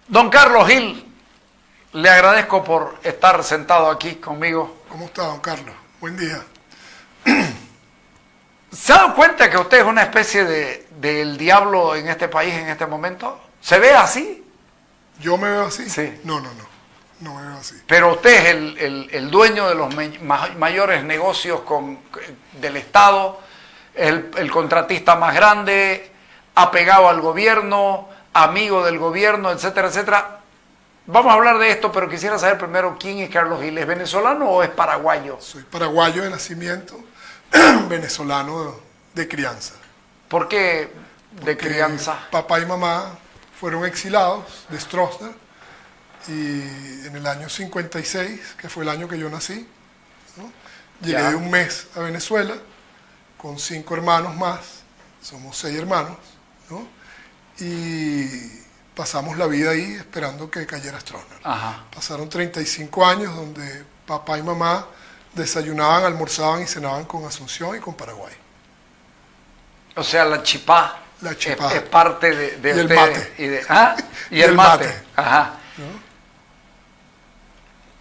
Don Carlos Gil, le agradezco por estar sentado aquí conmigo. ¿Cómo está, don Carlos? Buen día. ¿Se ha dado cuenta que usted es una especie del diablo en este país en este momento? ¿Se ve así? ¿Yo me veo así? Sí. No me veo así. Pero usted es el dueño de los mayores negocios del Estado, el contratista más grande, apegado al gobierno, amigo del gobierno, etcétera, etcétera. Vamos a hablar de esto, pero quisiera saber primero quién es Carlos Gil. ¿Es venezolano o es paraguayo? Soy paraguayo de nacimiento, venezolano de crianza. ¿Por qué de crianza? Papá y mamá fueron exilados de Stroessner y en el año 56, que fue el año que yo nací, ¿no? Llegué de un mes a Venezuela con 5 hermanos más, somos 6 hermanos, ¿no? Y pasamos la vida ahí esperando que cayera Stroessner. Ajá. Pasaron 35 años donde papá y mamá desayunaban, almorzaban y cenaban con Asunción y con Paraguay. O sea, la chipá, es parte de y ustedes. El mate. Y el mate. Ajá. ¿No?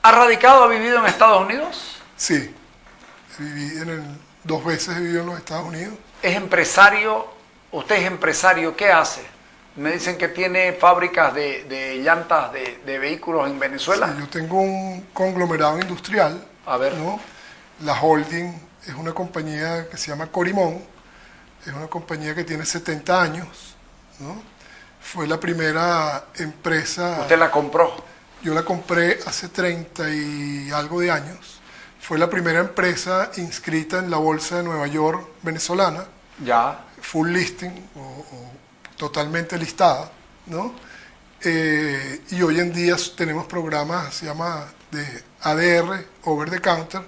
¿Ha radicado, ha vivido en Estados Unidos? Sí, viví 2 veces he vivido en los Estados Unidos. ¿Es empresario? ¿Usted es empresario? ¿Qué hace? Me dicen que tiene fábricas de llantas de vehículos en Venezuela. Sí, yo tengo un conglomerado industrial. A ver. ¿No? La holding es una compañía que se llama Corimón. Es una compañía que tiene 70 años, ¿no? Fue la primera empresa... ¿Usted la compró? Yo la compré hace 30 y algo de años. Fue la primera empresa inscrita en la Bolsa de Nueva York venezolana. Ya. Full listing o totalmente listada, ¿no? Y hoy en día tenemos programas, se llama de ADR, Over the Counter,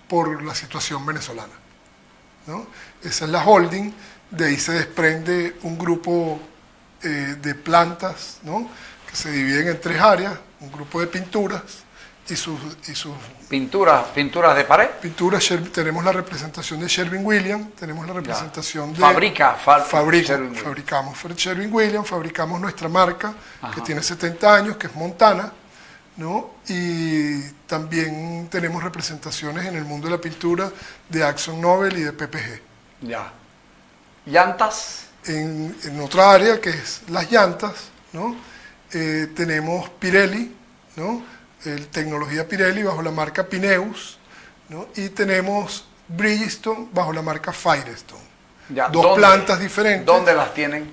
por la situación venezolana, ¿no? Esa es la holding, de ahí se desprende un grupo de plantas, ¿no? Que se dividen en 3 áreas, un grupo de pinturas y sus ¿Pinturas de pared? pinturas. Tenemos la representación de Sherwin-Williams, tenemos la representación de... Fabricamos Sherwin-Williams, fabricamos nuestra marca, ajá, que tiene 70 años, que es Montana, ¿no? Y también tenemos representaciones en el mundo de la pintura de Akzo Nobel y de PPG. Ya. ¿Llantas? En otra área, que es las llantas, ¿no? Tenemos Pirelli, ¿no? Tecnología Pirelli bajo la marca Pineus, ¿no? Y tenemos Bridgestone bajo la marca Firestone. Ya, 2 plantas diferentes. ¿Dónde las tienen?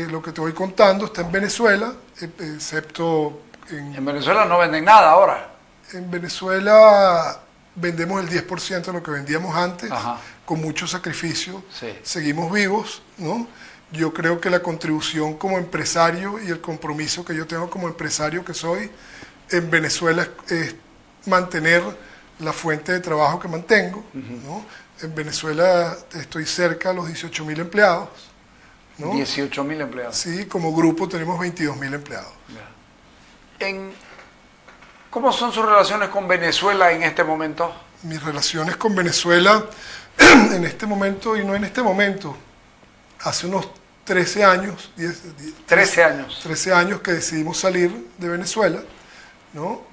Lo que te voy contando está en Venezuela, excepto en Venezuela no venden nada ahora. En Venezuela vendemos el 10% de lo que vendíamos antes, ajá, con mucho sacrificio. Sí. Seguimos vivos, ¿no? Yo creo que la contribución como empresario y el compromiso que yo tengo como empresario que soy en Venezuela es mantener la fuente de trabajo que mantengo, ¿no? En Venezuela estoy cerca de los 18.000 empleados, ¿no? 18.000 empleados. Sí, como grupo tenemos 22.000 empleados. ¿Cómo son sus relaciones con Venezuela en este momento? Mis relaciones con Venezuela en este momento, y no en este momento, hace unos 13 años, 13 años que decidimos salir de Venezuela, ¿no?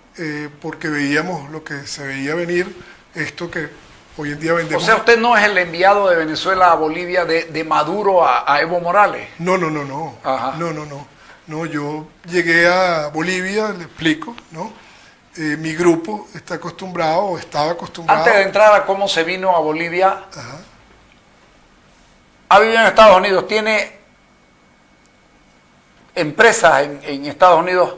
Porque veíamos lo que se veía venir, esto que hoy en día vendemos. O sea, usted no es el enviado de Venezuela a Bolivia de Maduro a Evo Morales. No. Ajá. No, yo llegué a Bolivia, le explico, ¿no? Mi grupo está acostumbrado, o estaba acostumbrado... Antes de entrar a cómo se vino a Bolivia, ajá, ha vivido en Estados Unidos, tiene empresas en Estados Unidos.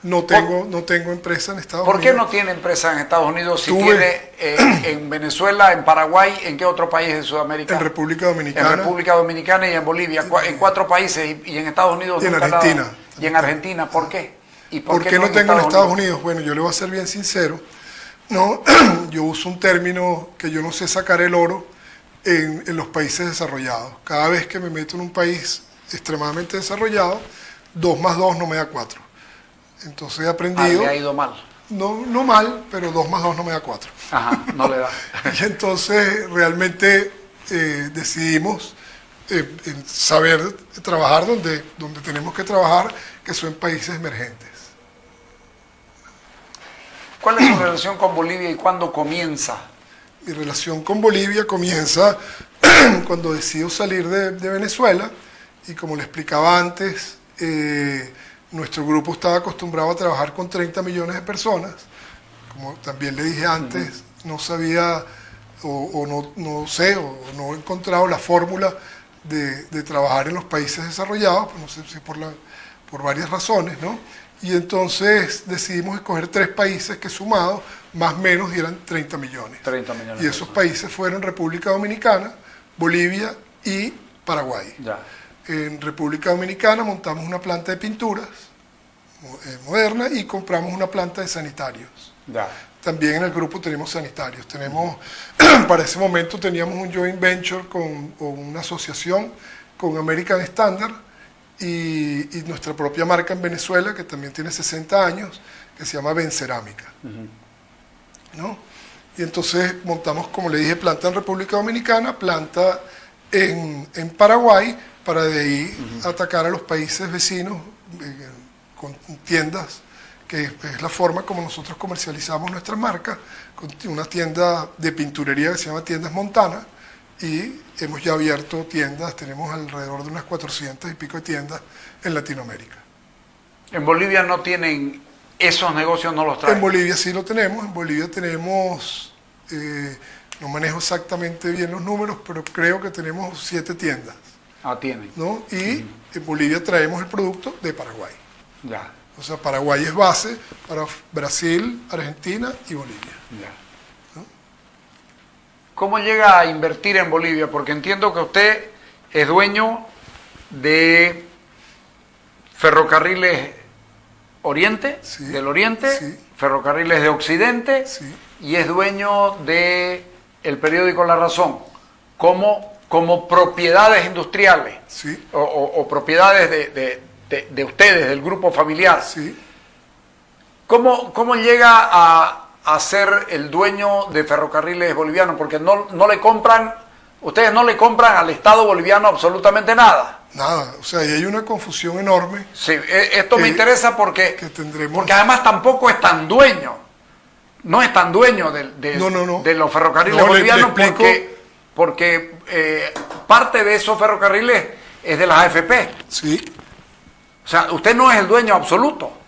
No tengo empresa en Estados Unidos. ¿Por qué no tiene empresa en Estados Unidos si tiene en Venezuela, en Paraguay, en qué otro país de Sudamérica? En República Dominicana. En República Dominicana y en Bolivia, en 4 países, y en Estados Unidos. Y en Argentina. Y en Argentina, ¿por qué? ¿Y por qué no tengo en Estados Unidos? Bueno, yo le voy a ser bien sincero, ¿no? Yo uso un término que yo no sé sacar el oro en los países desarrollados. Cada vez que me meto en un país extremadamente desarrollado, 2 más 2 no me da 4. Entonces he aprendido... le ha ido mal. No mal, pero 2 más 2 no me da 4. Ajá, no le da. Y entonces realmente decidimos en saber trabajar donde tenemos que trabajar, que son países emergentes. ¿Cuál es su relación con Bolivia y cuándo comienza? Mi relación con Bolivia comienza cuando decido salir de Venezuela, y como le explicaba antes, nuestro grupo estaba acostumbrado a trabajar con 30 millones de personas. Como también le dije antes, no sabía no sé, o no he encontrado la fórmula de trabajar en los países desarrollados, pues no sé si por varias razones, ¿no? Y entonces decidimos escoger 3 países que sumados, más o menos, dieran 30 millones. 30 millones. Y esos países fueron República Dominicana, Bolivia y Paraguay. Ya. En República Dominicana montamos una planta de pinturas moderna y compramos una planta de sanitarios. Ya. También en el grupo tenemos sanitarios. Para ese momento teníamos un joint venture con una asociación con American Standard y nuestra propia marca en Venezuela, que también tiene 60 años, que se llama Bencerámica. ¿No? Y entonces montamos, como le dije, planta en República Dominicana, planta en Paraguay, para de ahí atacar a los países vecinos con tiendas, que es la forma como nosotros comercializamos nuestra marca, con una tienda de pinturería que se llama Tiendas Montana, y hemos ya abierto tiendas, tenemos alrededor de unas 400 y pico de tiendas en Latinoamérica. ¿En Bolivia no tienen esos negocios, no los traen? En Bolivia sí lo tenemos, en Bolivia tenemos, no manejo exactamente bien los números, pero creo que tenemos 7 tiendas. Ah, tienen. ¿No? Y en Bolivia traemos el producto de Paraguay. Ya. O sea, Paraguay es base para Brasil, Argentina y Bolivia. Ya. ¿No? ¿Cómo llega a invertir en Bolivia? Porque entiendo que usted es dueño de Ferrocarriles Oriente, Sí, del Oriente, sí. Ferrocarriles de Occidente, Sí. y es dueño de el periódico La Razón, como propiedades industriales, Sí, o propiedades de ustedes, del grupo familiar. sí. ¿Cómo llega a ser el dueño de Ferrocarriles Bolivianos? Porque no le compran, ustedes no le compran al Estado boliviano absolutamente nada. Nada, o sea, ahí hay una confusión enorme. Sí, esto me interesa porque además tampoco es tan dueño, no es tan dueño de los ferrocarriles No, bolivianos, le explico. porque parte de esos ferrocarriles es de las AFP. Sí. O sea, usted no es el dueño absoluto.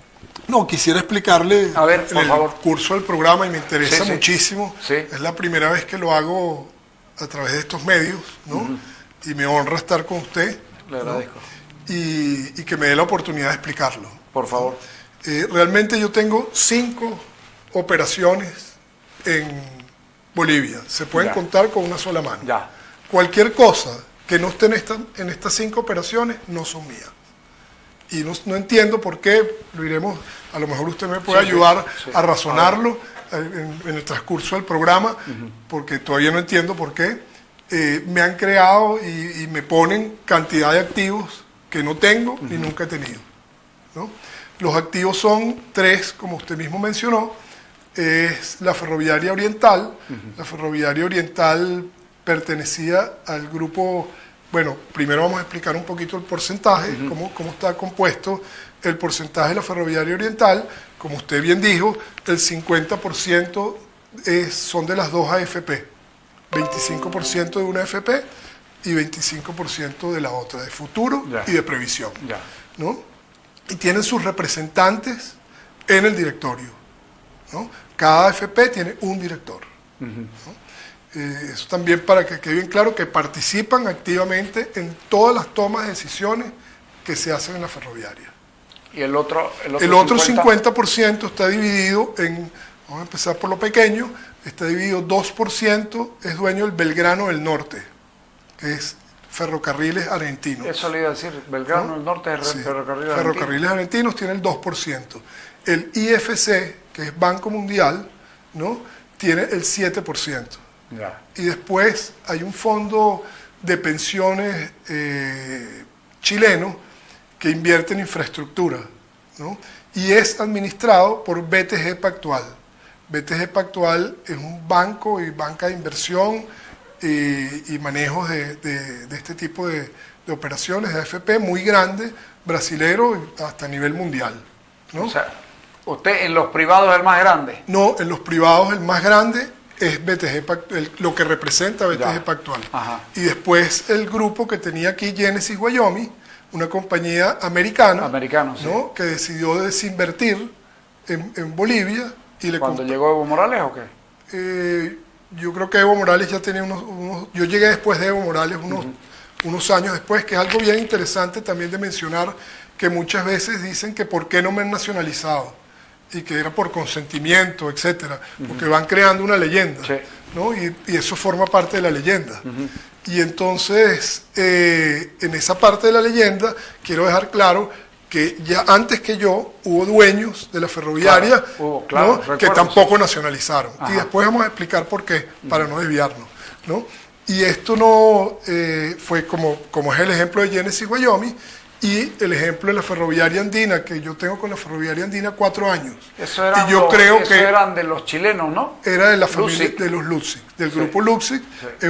No, quisiera explicarle A ver, por el favor. curso del programa, y me interesa Sí, sí. muchísimo. Sí. Es la primera vez que lo hago a través de estos medios, ¿no? Y me honra estar con usted. Le agradezco. Y que me dé la oportunidad de explicarlo. Por favor. Realmente yo tengo 5 operaciones en Bolivia. Se pueden Ya. contar con una sola mano. Ya. Cualquier cosa que no esté en estas 5 operaciones no son mías. Y no entiendo por qué, lo iremos, a lo mejor usted me puede ayudar a razonarlo en el transcurso del programa, porque todavía no entiendo por qué. Me han creado y me ponen cantidad de activos que no tengo ni nunca he tenido, ¿no? Los activos son 3, como usted mismo mencionó. Es la Ferroviaria Oriental. La Ferroviaria Oriental pertenecía al grupo. Bueno, primero vamos a explicar un poquito el porcentaje, cómo está compuesto el porcentaje de la Ferroviaria Oriental. Como usted bien dijo, el 50% son de las 2 AFP, 25% de una AFP y 25% de la otra, de futuro y de previsión. Ya. ¿No? Y tienen sus representantes en el directorio, ¿no? Cada AFP tiene un director. ¿No? Eso también para que quede bien claro que participan activamente en todas las tomas de decisiones que se hacen en la ferroviaria. ¿Y el otro El otro 50% está dividido en, vamos a empezar por lo pequeño, está dividido 2%, es dueño del Belgrano del Norte, que es Ferrocarriles Argentinos. Eso le iba a decir, Belgrano del Norte es Sí. Ferrocarriles Ferrocarriles Argentinos tiene el 2%. El IFC, que es Banco Mundial, ¿no? Tiene el 7%. Ya. Y después hay un fondo de pensiones chileno que invierte en infraestructura, ¿no? Y es administrado por BTG Pactual. BTG Pactual es un banco y banca de inversión y manejos de este tipo de operaciones de AFP muy grandes, brasilero hasta a nivel mundial, ¿no? O sea, ¿usted en los privados es el más grande? No, en los privados el más grande es BTG Pactual, lo que representa BTG Pactual. Ajá. Y después el grupo que tenía aquí, Genesis Wyoming, una compañía americana, sí. ¿no? Que decidió desinvertir en Bolivia. Y ¿Cuándo llegó Evo Morales o qué? Yo creo que Evo Morales ya tenía yo llegué después de Evo Morales, unos años después, que es algo bien interesante también de mencionar, que muchas veces dicen que por qué no me han nacionalizado, y que era por consentimiento, etcétera, porque van creando una leyenda, sí, ¿no? Y eso forma parte de la leyenda. Y entonces, en esa parte de la leyenda, quiero dejar claro que ya antes que yo hubo dueños de la ferroviaria, claro, ¿no? Que tampoco nacionalizaron. Ajá. Y después vamos a explicar por qué, para no desviarnos, ¿no? Y esto no fue como es el ejemplo de Genesis Wyoming y el ejemplo de la ferroviaria andina, que yo tengo con la ferroviaria andina 4 años. Eso eran, y yo creo que eran de los chilenos, ¿no? Era de la familia de los Luxic, del grupo Luxic. Sí.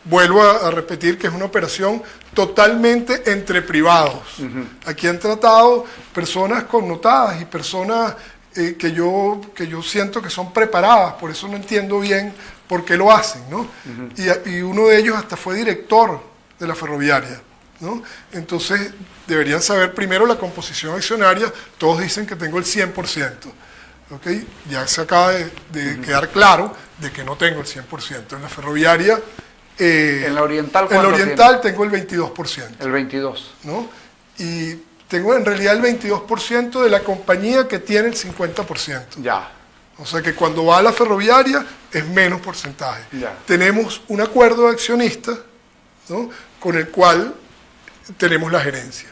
Vuelvo a repetir que es una operación totalmente entre privados. Aquí han tratado personas connotadas y personas que yo siento que son preparadas, por eso no entiendo bien por qué lo hacen, ¿no? Y uno de ellos hasta fue director de la ferroviaria, ¿no? Entonces deberían saber primero la composición accionaria. Todos dicen que tengo el 100%, ¿okay? Ya se acaba de quedar claro de que no tengo el 100%. En la ferroviaria, en la Oriental, en la Oriental tengo el 22%. El 22%. ¿No? Y tengo en realidad el 22% de la compañía que tiene el 50%. Ya. O sea que cuando va a la ferroviaria es menos porcentaje. Ya. Tenemos un acuerdo de accionistas, ¿no? Con el cual tenemos la gerencia.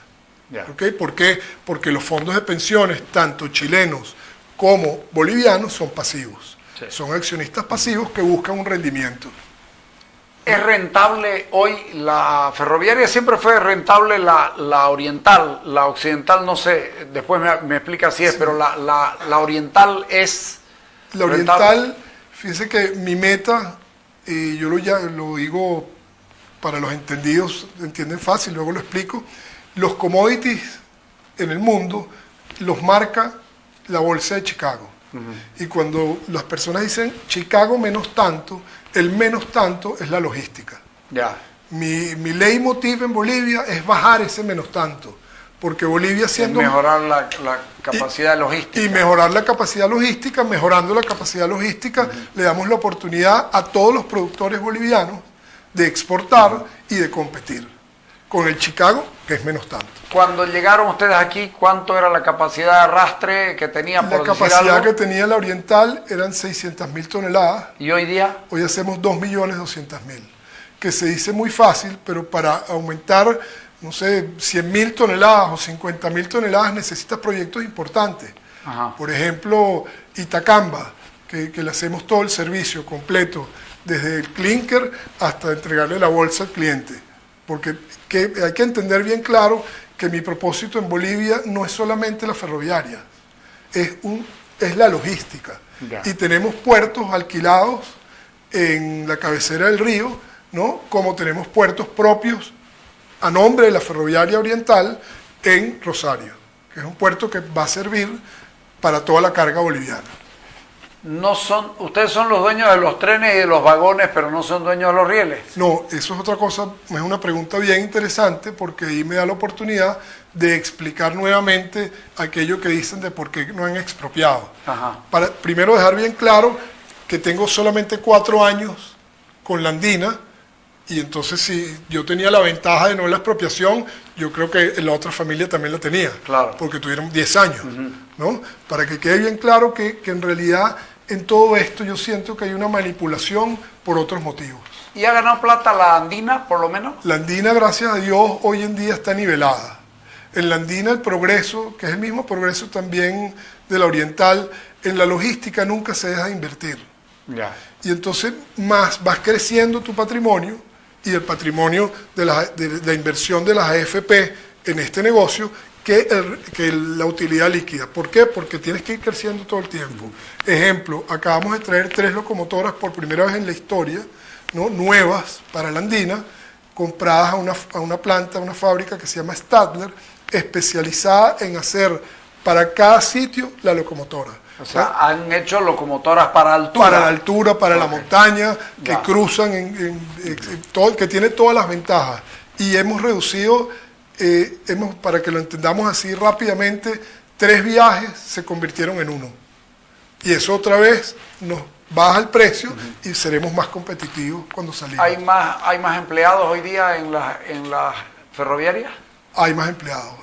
Ya. ¿Okay? ¿Por qué? Porque los fondos de pensiones, tanto chilenos como bolivianos, son pasivos. Sí. Son accionistas pasivos que buscan un rendimiento. ¿Es rentable hoy la ferroviaria? Siempre fue rentable la oriental, la occidental no sé, después me explica si es, sí. Pero la oriental es... La oriental, fíjense que mi meta, y yo lo digo para los entendidos, entienden fácil, luego lo explico, los commodities en el mundo los marca la bolsa de Chicago. Y cuando las personas dicen Chicago menos tanto, el menos tanto es la logística. Ya. Mi leitmotiv en Bolivia es bajar ese menos tanto, porque Bolivia siendo... mejorar la capacidad logística. Y mejorar la capacidad logística, mejorando la capacidad logística, le damos la oportunidad a todos los productores bolivianos de exportar y de competir. Con el Chicago, que es menos tanto. Cuando llegaron ustedes aquí, ¿cuánto era la capacidad de arrastre que tenía por decir algo? La capacidad que tenía la Oriental eran 600.000 toneladas. ¿Y hoy día? Hoy hacemos 2.200.000. Que se dice muy fácil, pero para aumentar, no sé, 100.000 toneladas o 50.000 toneladas necesitas proyectos importantes. Ajá. Por ejemplo, Itacamba, que le hacemos todo el servicio completo, desde el clinker hasta entregarle la bolsa al cliente. Porque hay que entender bien claro que mi propósito en Bolivia no es solamente la ferroviaria, es la logística. Ya. Y tenemos puertos alquilados en la cabecera del río, ¿no? Como tenemos puertos propios a nombre de la ferroviaria oriental en Rosario, que es un puerto que va a servir para toda la carga boliviana. Ustedes son los dueños de los trenes y de los vagones, pero no son dueños de los rieles. No, eso es otra cosa, es una pregunta bien interesante, porque ahí me da la oportunidad de explicar nuevamente aquello que dicen de por qué no han expropiado. Ajá. Para primero dejar bien claro que tengo solamente 4 años con la andina, y entonces si yo tenía la ventaja de no la expropiación, yo creo que la otra familia también la tenía, claro. Porque tuvieron 10 años, ¿no? Para que quede bien claro que en realidad en todo esto yo siento que hay una manipulación por otros motivos. ¿Y ha ganado plata la andina, por lo menos? La andina, gracias a Dios, hoy en día está nivelada. En la andina el progreso, que es el mismo progreso también de la oriental, en la logística nunca se deja de invertir. Ya. Y entonces más vas creciendo tu patrimonio y el patrimonio de la inversión de las AFP en este negocio que la utilidad líquida. ¿Por qué? Porque tienes que ir creciendo todo el tiempo. Ejemplo, acabamos de traer 3 locomotoras por primera vez en la historia, ¿no? Nuevas para la Andina, compradas a una planta, a una fábrica que se llama Stadler, especializada en hacer para cada sitio la locomotora. O sea, han hecho locomotoras para altura. Para la altura, para la montaña, que cruzan, todo, que tiene todas las ventajas. Y hemos reducido, para que lo entendamos así rápidamente, 3 viajes se convirtieron en 1. Y eso otra vez nos baja el precio y seremos más competitivos cuando salimos. ¿Hay más empleados hoy día en las ferroviarias? Hay más empleados.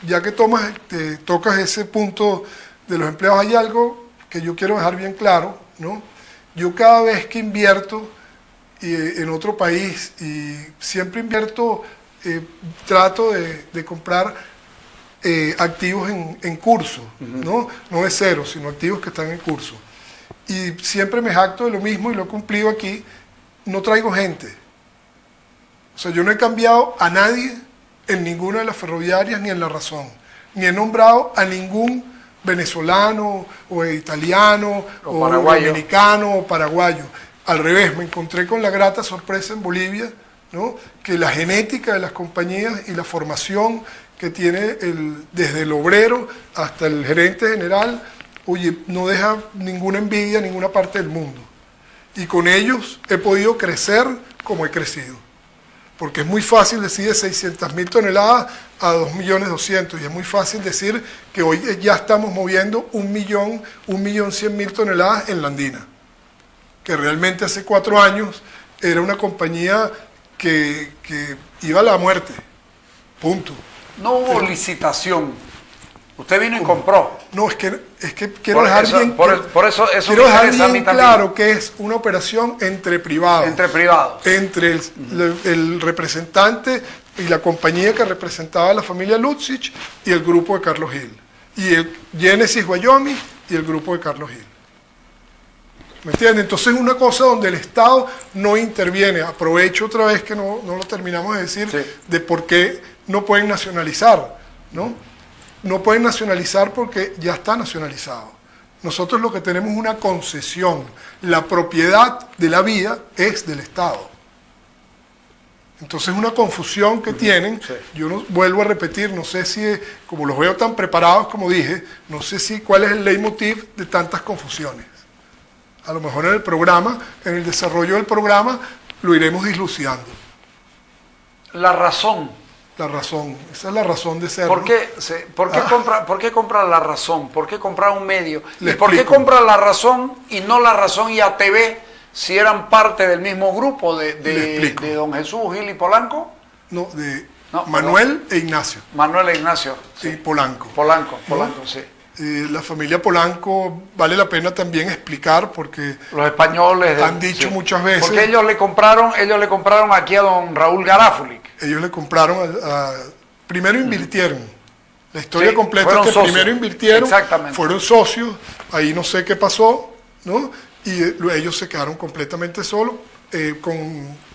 Ya que tocas ese punto de los empleados, hay algo que yo quiero dejar bien claro, ¿no? Yo cada vez que invierto en otro país, y siempre invierto, trato de comprar activos en curso, ¿no? No de cero, sino activos que están en curso. Y siempre me jacto de lo mismo y lo he cumplido aquí, no traigo gente. O sea, yo no he cambiado a nadie en ninguna de las ferroviarias ni en La Razón, ni he nombrado a ningún venezolano o italiano o dominicano o paraguayo. Al revés, me encontré con la grata sorpresa en Bolivia, ¿no? Que la genética de las compañías y la formación que tiene desde el obrero hasta el gerente general, oye, no deja ninguna envidia en ninguna parte del mundo. Y con ellos he podido crecer como he crecido. Porque es muy fácil decir de 600.000 toneladas a 2.200.000, y es muy fácil decir que hoy ya estamos moviendo 1.100.000 toneladas en la Andina, que realmente hace 4 años era una compañía que iba a la muerte, punto. No hubo licitación, usted vino y compró. No, es que quiero dejar bien quiero dejar bien claro que es una operación entre privados. Entre privados. Entre el representante y la compañía que representaba a la familia Lutzich y el grupo de Carlos Gil. Y el Genesis Wyoming y el grupo de Carlos Gil. ¿Me entiendes? Entonces es una cosa donde el Estado no interviene. Aprovecho otra vez que no lo terminamos de decir, sí, de por qué no pueden nacionalizar, ¿no? No pueden nacionalizar porque ya está nacionalizado. Nosotros lo que tenemos es una concesión. La propiedad de la vía es del Estado. Entonces es una confusión que tienen. Sí. Yo no, vuelvo a repetir, no sé si, como los veo tan preparados como dije, no sé cuál es el leitmotiv de tantas confusiones. A lo mejor en el programa, en el desarrollo del programa, lo iremos dislucidando. La razón. La razón, esa es la razón de ser. ¿Por qué compra La Razón? ¿Por qué comprar un medio? ¿Y por qué compra La Razón y no La Razón y ATV si eran parte del mismo grupo de don Jesús Gil y Polanco? No, Manuel e Ignacio. Manuel e Ignacio. Sí, Polanco. Polanco, sí. La familia Polanco vale la pena también explicar porque los españoles han dicho muchas veces, porque ellos le compraron aquí a don Raúl Garáfuli. Ellos le compraron primero invirtieron. La historia completa es que socios. Primero invirtieron, fueron socios, ahí no sé qué pasó, ¿no? Y ellos se quedaron completamente solos.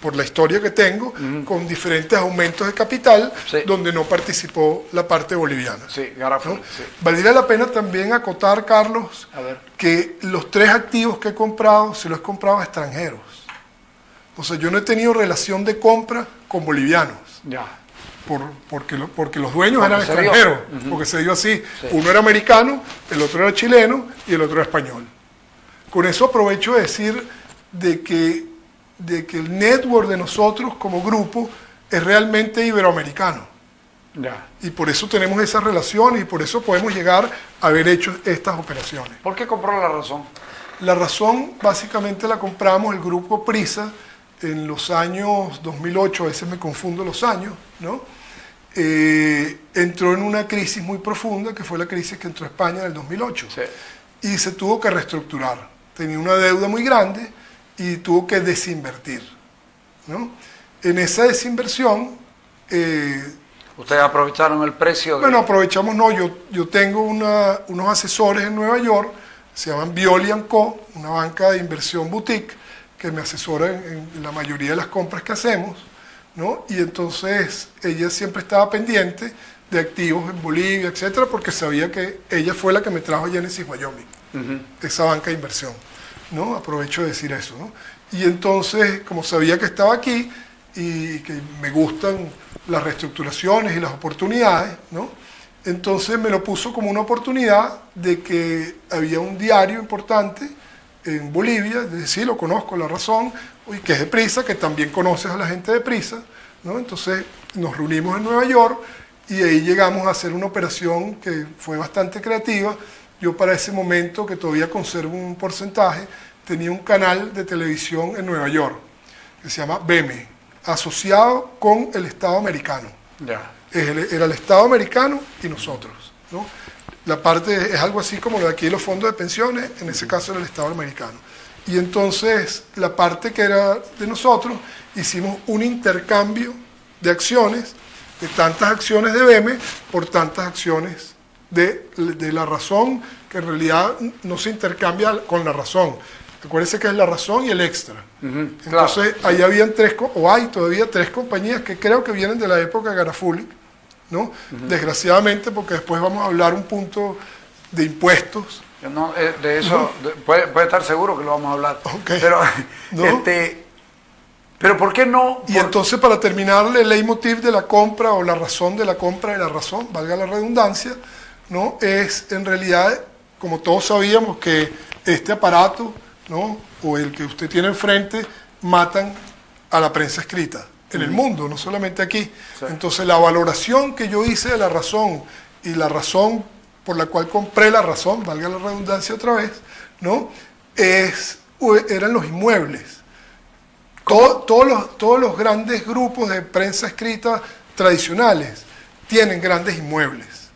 Por la historia que tengo, con diferentes aumentos de capital, sí, donde no participó la parte boliviana. Sí, Garafuli, ¿no? Sí. Valdría la pena también acotar, Carlos, que los 3 activos que he comprado, se los he comprado a extranjeros. O sea, yo no he tenido relación de compra con bolivianos. Ya. Porque los dueños eran extranjeros, porque se dio así. Sí. Uno era americano, el otro era chileno y el otro era español. Con eso aprovecho de decir de que el network de nosotros como grupo es realmente iberoamericano. Ya. Y por eso tenemos esas relaciones y por eso podemos llegar a haber hecho estas operaciones. ¿Por qué compró La Razón? La Razón básicamente la compramos el grupo Prisa en los años 2008, a veces me confundo los años, ¿no? Entró en una crisis muy profunda, que fue la crisis que entró a España en el 2008. Sí. Y se tuvo que reestructurar. Tenía una deuda muy grande y tuvo que desinvertir, ¿no? En esa desinversión... ¿Ustedes aprovecharon el precio? Bueno, aprovechamos, no. Yo tengo unos asesores en Nueva York, se llaman Violi & Co., una banca de inversión boutique, que me asesora en la mayoría de las compras que hacemos, ¿no? Y entonces ella siempre estaba pendiente de activos en Bolivia, etcétera, porque sabía que ella fue la que me trajo a Genesis Wyoming, esa banca de inversión, ¿no? Aprovecho de decir eso, ¿no? Y entonces, como sabía que estaba aquí y que me gustan las reestructuraciones y las oportunidades, ¿no? Entonces me lo puso como una oportunidad de que había un diario importante en Bolivia, de decir, lo conozco, La Razón, y que es de Prisa, que también conoces a la gente de Prisa, ¿no? Entonces nos reunimos en Nueva York y ahí llegamos a hacer una operación que fue bastante creativa. Yo para ese momento, que todavía conservo un porcentaje, tenía un canal de televisión en Nueva York, que se llama BEME, asociado con el Estado americano. Ya. Era el Estado americano y nosotros, ¿no? La parte es algo así como lo de aquí los fondos de pensiones, en ese caso era el Estado americano. Y entonces la parte que era de nosotros, hicimos un intercambio de acciones, de tantas acciones de BEME por tantas acciones de La Razón, que en realidad no se intercambia con La Razón. Acuérdense que es La Razón y el Extra. Entonces, claro, ahí habían o hay todavía 3 compañías que creo que vienen de la época de Garafuli, ¿no? Desgraciadamente, porque después vamos a hablar un punto de impuestos. Yo no, de eso puede estar seguro que lo vamos a hablar. Okay. Pero, ¿no? Pero ¿por qué no? Y entonces, para terminar, el leitmotiv de la compra o la razón de la compra de La Razón, valga la redundancia, ¿no? Es en realidad, como todos sabíamos, que este aparato, ¿no? O el que usted tiene enfrente, matan a la prensa escrita en el mundo, no solamente aquí. Sí. Entonces la valoración que yo hice de La Razón y la razón por la cual compré La Razón, valga la redundancia otra vez, ¿no? Eran los inmuebles. Todos los grandes grupos de prensa escrita tradicionales tienen grandes inmuebles,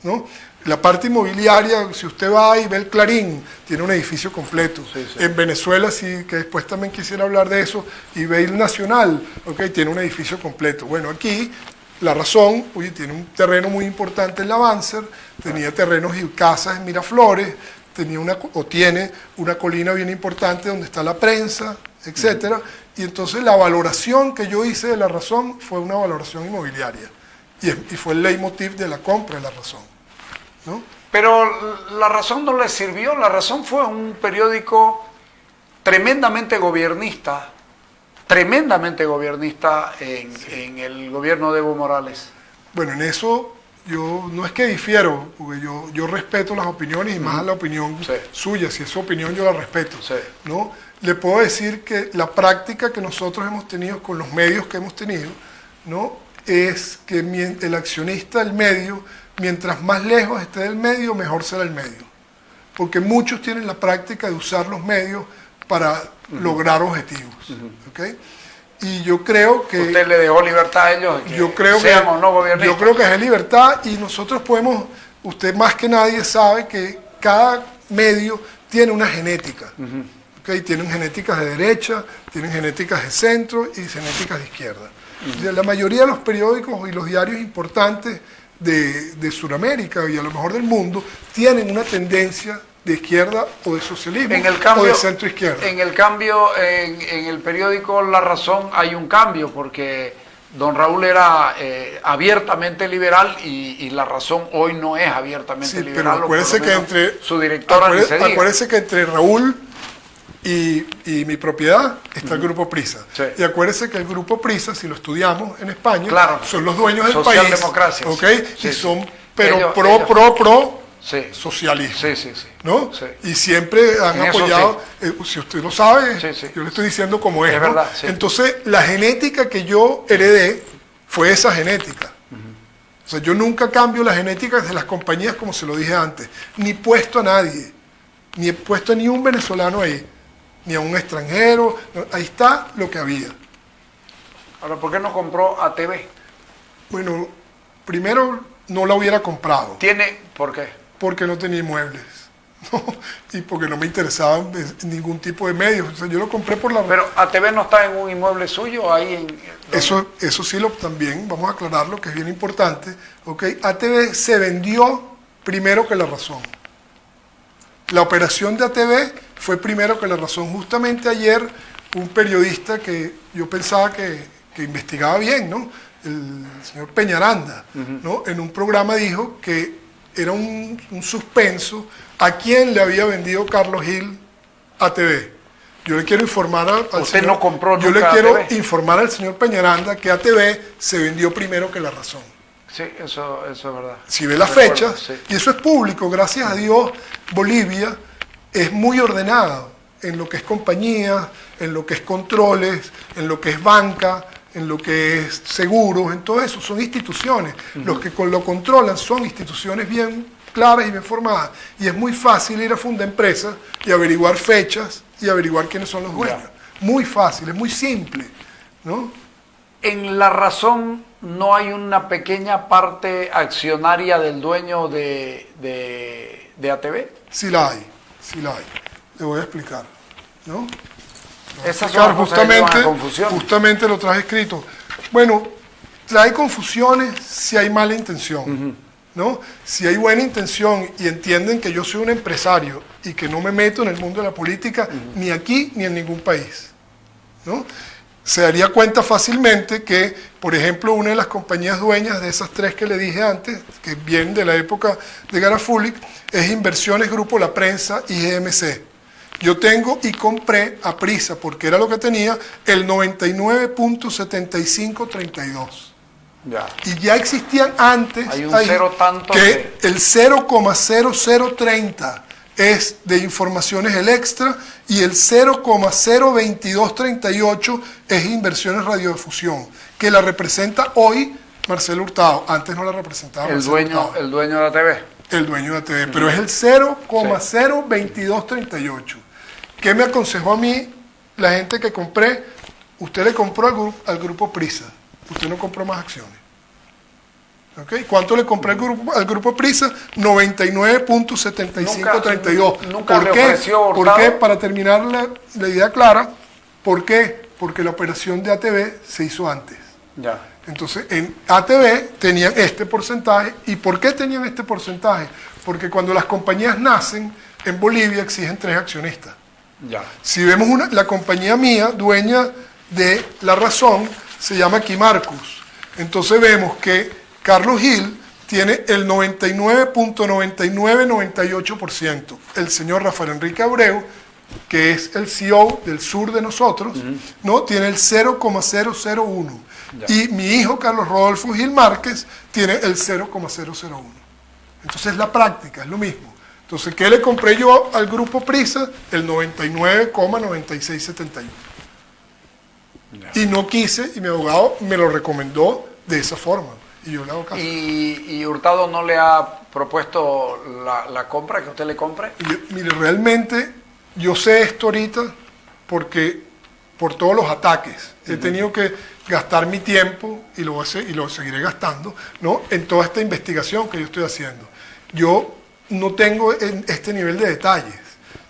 ¿no? La parte inmobiliaria, si usted va y ve el Clarín, tiene un edificio completo. Sí, sí. En Venezuela, sí, que después también quisiera hablar de eso, y ve el Nacional, okay, tiene un edificio completo. Bueno, aquí La Razón, oye, tiene un terreno muy importante en la Banzer, tenía terrenos y casas en Miraflores, tiene una colina bien importante donde está la prensa, etcétera. Y entonces la valoración que yo hice de La Razón fue una valoración inmobiliaria. Y fue el leitmotiv de la compra de La Razón, ¿no? Pero La Razón no le sirvió. La Razón fue un periódico tremendamente gobernista en el gobierno de Evo Morales. Bueno, en eso yo no es que difiero, porque yo respeto las opiniones y más la opinión suya. Si es su opinión, yo la respeto, ¿no? Le puedo decir que la práctica que nosotros hemos tenido con los medios que hemos tenido, ¿no? Es que el accionista del medio, mientras más lejos esté del medio, mejor será el medio. Porque muchos tienen la práctica de usar los medios para lograr objetivos. ¿Okay? Y yo creo que... ¿Usted le dejó libertad a ellos? Yo creo que es libertad, y nosotros podemos... Usted más que nadie sabe que cada medio tiene una genética. ¿Okay? Tienen genéticas de derecha, tienen genéticas de centro y genéticas de izquierda. La mayoría de los periódicos y los diarios importantes de Sudamérica y a lo mejor del mundo tienen una tendencia de izquierda o de socialismo o de centro izquierda. En el cambio, en el periódico La Razón hay un cambio, porque don Raúl era abiertamente liberal y La Razón hoy no es abiertamente liberal. Pero acuérdese que entre su directora acuérdese que entre Raúl y mi propiedad está el Grupo Prisa. Y acuérdese que el Grupo Prisa, si lo estudiamos en España, son los dueños del país. Socialdemocracia. ¿Okay? Y son, pero ellos, socialismo. Sí. ¿No? Y siempre han apoyado, si usted lo sabe, yo le estoy diciendo cómo es. Es verdad, Entonces, la genética que yo heredé fue esa genética. O sea, yo nunca cambio las genéticas de las compañías, como se lo dije antes, ni puesto a nadie, ni he puesto a ni un venezolano ahí, ni a un extranjero. Ahí está lo que había. Ahora, ¿por qué no compró ATV? Bueno, primero no la hubiera comprado. ¿Por qué? Porque no tenía inmuebles, ¿no? Y porque no me interesaban ningún tipo de medios. O sea, yo lo compré por la... Pero ATV no está en un inmueble suyo ahí en... Eso sí también vamos a aclararlo, que es bien importante. ¿Okay? ATV se vendió primero que La Razón. La operación de ATV fue primero que La Razón. Justamente ayer un periodista que yo pensaba que investigaba bien, ¿no? El señor Peñaranda, ¿no? En un programa dijo que era un suspenso a quién le había vendido Carlos Gil ATV. Yo le quiero informar al Usted señor, no compró yo le nunca quiero ATV. informar al señor Peñaranda que ATV se vendió primero que La Razón. Sí, eso es verdad. Si ve las Recuerdo, fechas, sí. y eso es público, gracias a Dios, Bolivia es muy ordenado en lo que es compañía, en lo que es controles, en lo que es banca, en lo que es seguros, en todo eso. Son instituciones. Los que lo controlan son instituciones bien claras y bien formadas. Y es muy fácil ir a Fundempresa y averiguar fechas y averiguar quiénes son los dueños. Muy fácil, es muy simple, ¿no? En La Razón no hay una pequeña parte accionaria del dueño de ATV. Sí la hay, sí la hay. Le voy a explicar, ¿no? Esas son las cosas que llevan a confusión. Justamente lo traje escrito. Bueno, trae confusiones si hay mala intención, ¿no? Si hay buena intención y entienden que yo soy un empresario y que no me meto en el mundo de la política ni aquí ni en ningún país, ¿no? Se daría cuenta fácilmente que, por ejemplo, una de las compañías dueñas de esas tres que le dije antes, que vienen de la época de Garafulic, es Inversiones Grupo La Prensa y GMC. Yo tengo y compré a prisa, porque era lo que tenía, el 99.7532. Ya. Y ya existían antes Hay un ahí cero tanto que el 0,0030 es de Informaciones El Extra y el 0,02238 es Inversiones Radiodifusión, que la representa hoy Marcelo Hurtado. Antes no la representaba Marcelo Hurtado. El dueño de ATV. El dueño de ATV, pero es el 0,02238. ¿Qué me aconsejó a mí la gente que compré? Usted le compró al grupo Prisa, usted no compró más acciones. ¿Okay? ¿Cuánto le compré al grupo Prisa? 99.7532. Nunca ¿Por le qué? ofreció ¿Por Hurtado? qué? Para terminar la idea clara, ¿por qué? Porque la operación de ATV se hizo antes. Ya. Entonces, en ATV tenían este porcentaje. ¿Y por qué tenían este porcentaje? Porque cuando las compañías nacen, en Bolivia exigen 3 accionistas. Ya. Si vemos la compañía mía, dueña de La Razón, se llama Quimarcus. Entonces vemos que Carlos Gil tiene el 99.9998%. El señor Rafael Enrique Abreu, que es el CEO del sur de nosotros, ¿no? Tiene el 0,001. Ya. Y mi hijo Carlos Rodolfo Gil Márquez tiene el 0,001. Entonces la práctica es lo mismo. Entonces, ¿qué le compré yo al grupo Prisa? El 99,9671. Y no quise, y mi abogado me lo recomendó de esa forma. Y yo le hago caso. ¿Y Hurtado no le ha propuesto la compra, que usted le compre? Mire, realmente yo sé esto ahorita porque por todos los ataques. He tenido que gastar mi tiempo y lo seguiré gastando, ¿no? En toda esta investigación que yo estoy haciendo. Yo no tengo este nivel de detalles.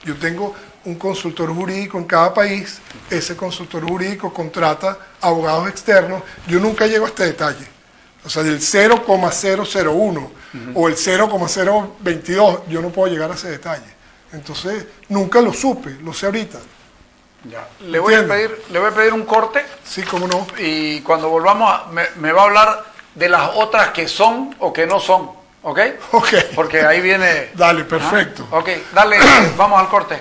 Yo tengo un consultor jurídico en cada país. Ese consultor jurídico contrata abogados externos. Yo nunca llego a este detalle. O sea, del 0,001 o el 0,022, yo no puedo llegar a ese detalle. Entonces, nunca lo supe, lo sé ahorita. Ya. Le voy a pedir un corte. Sí, cómo no. Y cuando volvamos, me va a hablar de las otras que son o que no son. ¿Ok? Ok. Porque ahí viene... Dale, perfecto. Ok, dale, vamos al corte.